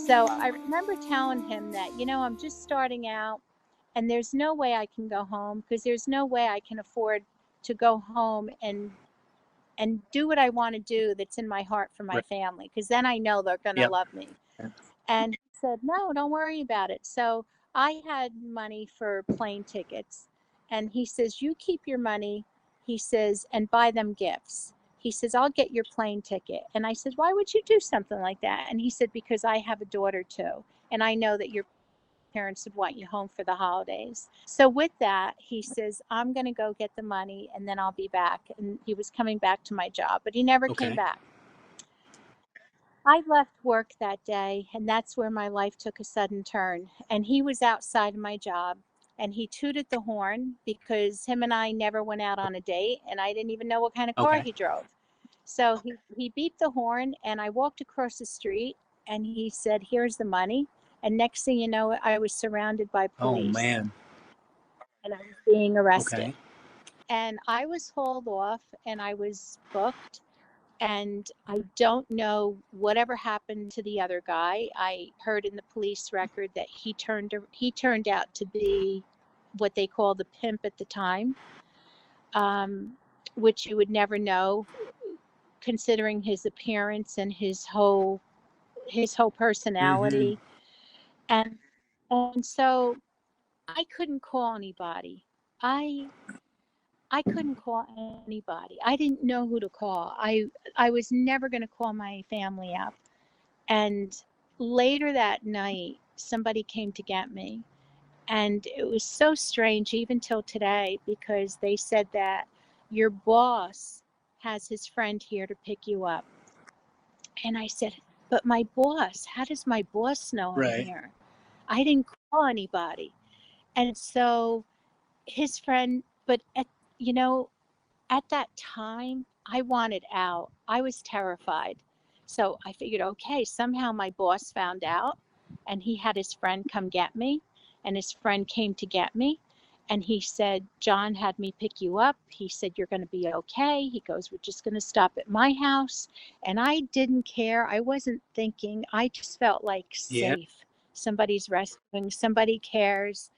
So I remember telling him that, I'm just starting out and there's no way I can go home because there's no way I can afford to go home and do what I want to do that's in my heart for my Right. family, because then I know they're going to Yep. love me. And he said, no, don't worry about it. So I had money for plane tickets. And he says, you keep your money, he says, and buy them gifts. He says, I'll get your plane ticket. And I said, why would you do something like that? And he said, because I have a daughter too. And I know that your parents would want you home for the holidays. So with that, he says, I'm going to go get the money and then I'll be back. And he was coming back to my job, but he never came Okay. back. I left work that day, and that's where my life took a sudden turn. And he was outside of my job, and he tooted the horn because him and I never went out on a date, and I didn't even know what kind of car Okay. he drove. So he beeped the horn, and I walked across the street, and he said, here's the money. And next thing you know, I was surrounded by Oh police, man. and I was being arrested. Okay. And I was hauled off, and I was booked. And I don't know whatever happened to the other guy. I heard in the police record that he turned out to be what they call the pimp at the time, which you would never know, considering his appearance and his whole Mm-hmm. personality. And so I couldn't call anybody. I I couldn't call anybody. I didn't know who to call. I was never going to call my family up. And later that night, somebody came to get me. And it was so strange, even till today, because they said that your boss has his friend here to pick you up. And I said, but my boss, how does my boss know I'm Right. here? I didn't call anybody. And so his friend, but you know, at that time, I wanted out. I was terrified. So I figured, okay, somehow my boss found out and he had his friend come get me. And his friend came to get me. And he said, John had me pick you up. He said, you're going to be okay. He goes, we're just going to stop at my house. And I didn't care. I wasn't thinking. I just felt like Yeah. safe. Somebody's rescuing, somebody cares.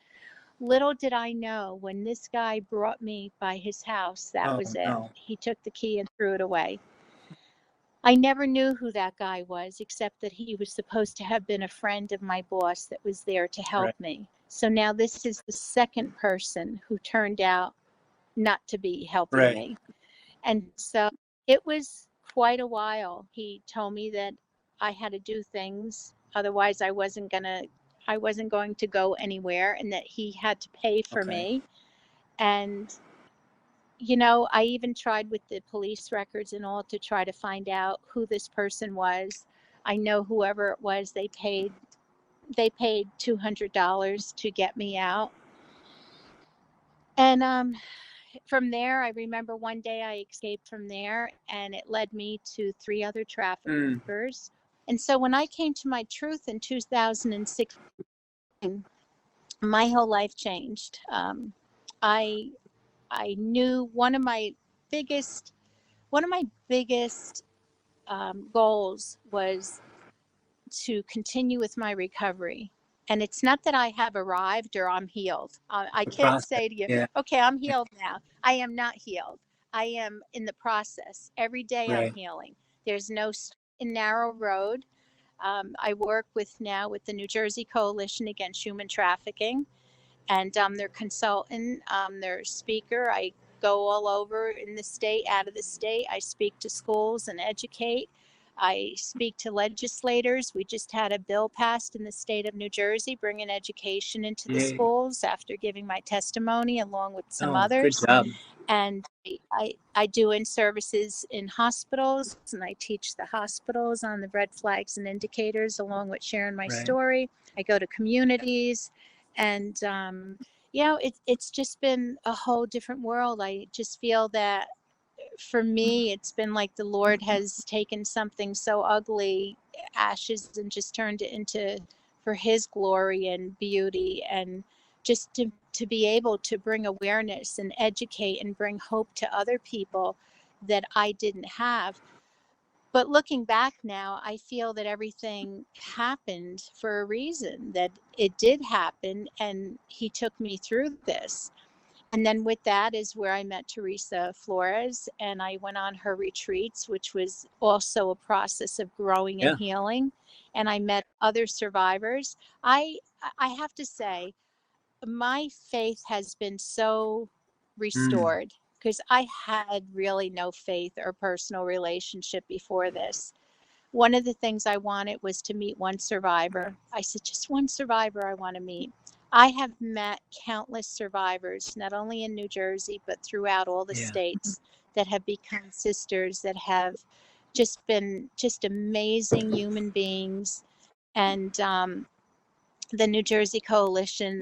Little did I know, when this guy brought me by his house, that Oh was it. no. He took the key and threw it away. I never knew who that guy was, except that he was supposed to have been a friend of my boss that was there to help Right. me. So now this is the second person who turned out not to be helping Right. me. And so it was quite a while. He told me that I had to do things, otherwise I wasn't going to go anywhere, and that he had to pay for Okay. me. And I even tried with the police records and all to try to find out who this person was. I know whoever it was, they paid $200 to get me out. And from there, I remember one day I escaped from there, and it led me to three other Mm. traffickers. And so when I came to my truth in 2016, my whole life changed. I I knew biggest one of my biggest goals was to continue with my recovery. And it's not that I have arrived or I'm healed. I The can't process. say to you, Yeah. okay, I'm healed now. I am not healed. I am in the process. Every day I'm Right. healing. There's no narrow road. I work with the New Jersey Coalition Against Human Trafficking, and their consultant, their speaker. I go all over in the state, out of the state. I speak to schools and educate. I speak to legislators. We just had a bill passed in the state of New Jersey bringing education into the Yeah. schools after giving my testimony along with some Oh, good others. job. And I do in services in hospitals, and I teach the hospitals on the red flags and indicators along with sharing my Right. story. I go to communities, and it's just been a whole different world. I just feel that for me, it's been like the Lord has taken something so ugly, ashes, and just turned it into for his glory and beauty, and just to be able to bring awareness and educate and bring hope to other people that I didn't have. But looking back now, I feel that everything happened for a reason, that it did happen, and he took me through this. And then with that is where I met Teresa Flores, and I went on her retreats, which was also a process of growing and Yeah. healing. And I met other survivors. I I have to say, my faith has been so Mm. restored because I had really no faith or personal relationship before this. One of the things I wanted was to meet one survivor. I said, just one survivor I want to meet. I have met countless survivors, not only in New Jersey, but throughout all the Yeah. states, that have become sisters, that have just been just amazing human beings. And the New Jersey Coalition,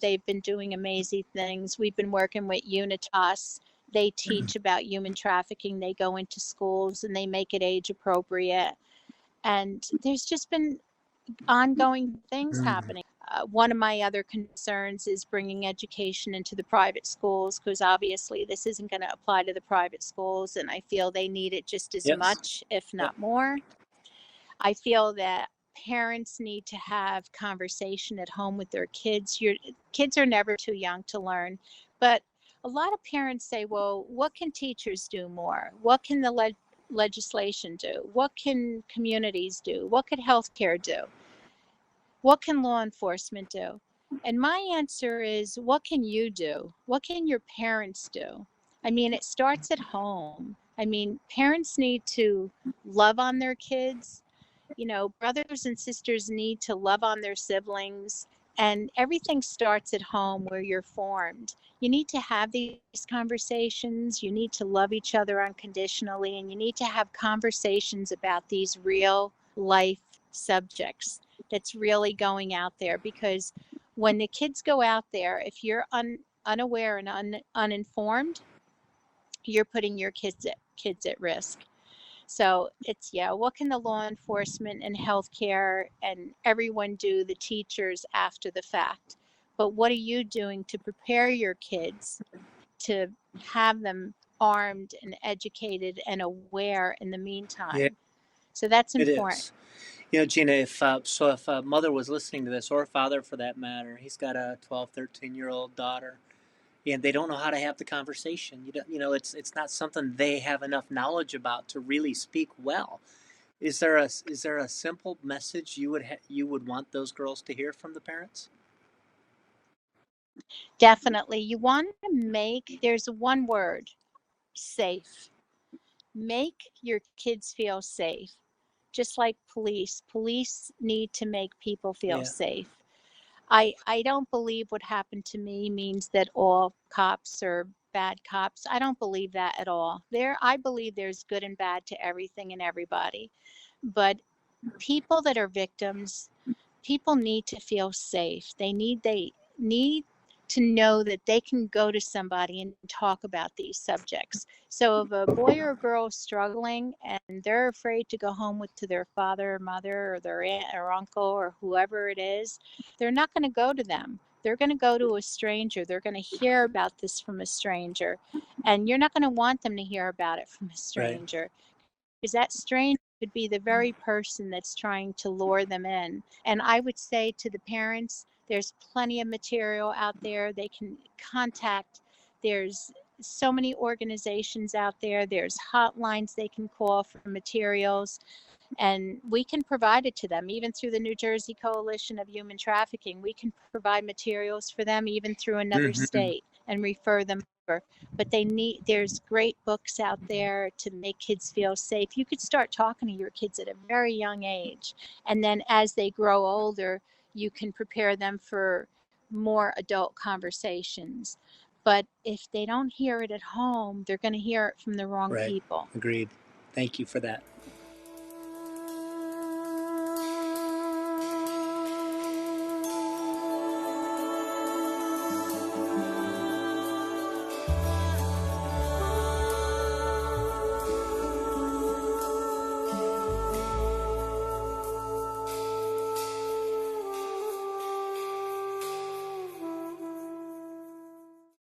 they've been doing amazing things. We've been working with Unitas. They Mm. teach about human trafficking. They go into schools and they make it age appropriate. And there's just been ongoing things Mm. happening. One of my other concerns is bringing education into the private schools, because obviously this isn't going to apply to the private schools, and I feel they need it just as Yes. much, if Yep. not more. I feel that parents need to have conversation at home with their kids. Your kids are never too young to learn, but a lot of parents say, well, what can teachers do more? What can the legislation do? What can communities do? What could healthcare do? What can law enforcement do? And my answer is, what can you do? What can your parents do? I mean, it starts at home. I mean, parents need to love on their kids. You know, brothers and sisters need to love on their siblings, and everything starts at home where you're formed. You need to have these conversations. You need to love each other unconditionally, and you need to have conversations about these real life subjects that's really going out there, because when the kids go out there, if you're unaware and uninformed, you're putting your kids at risk. So it's, yeah, what can the law enforcement and healthcare and everyone do, the teachers, after the fact? But what are you doing to prepare your kids to have them armed and educated and aware in the Yeah. meantime? So that's It important. is. Gina, if a mother was listening to this, or a father for that matter, he's got a 12, 13-year-old daughter, and they don't know how to have the conversation. It's not something they have enough knowledge about to really speak well. Is there a simple message you would want those girls to hear from the parents? Definitely. You want to make, there's one word, safe. Make your kids feel safe. Just like police. Police need to make people feel Yeah. safe. I don't believe what happened to me means that all cops are bad cops. I don't believe that at all. I believe there's good and bad to everything and everybody. But people that are victims, people need to feel safe. They need to know that they can go to somebody and talk about these subjects. So if a boy or a girl is struggling and they're afraid to go home to their father or mother or their aunt or uncle or whoever it is, they're not going to go to them. They're going to go to a stranger. They're going to hear about this from a stranger. And you're not going to want them to hear about it from a Right. stranger, because that stranger could be the very person that's trying to lure them in. And I would say to the parents, there's plenty of material out there they can contact. There's so many organizations out there. There's hotlines they can call for materials, and we can provide it to them. Even through the New Jersey Coalition of Human Trafficking, we can provide materials for them even through another Mm-hmm. state and refer them over. But there's great books out there to make kids feel safe. You could start talking to your kids at a very young age, and then as they grow older, you can prepare them for more adult conversations. But if they don't hear it at home, they're going to hear it from the wrong Right. people. Agreed. Thank you for that.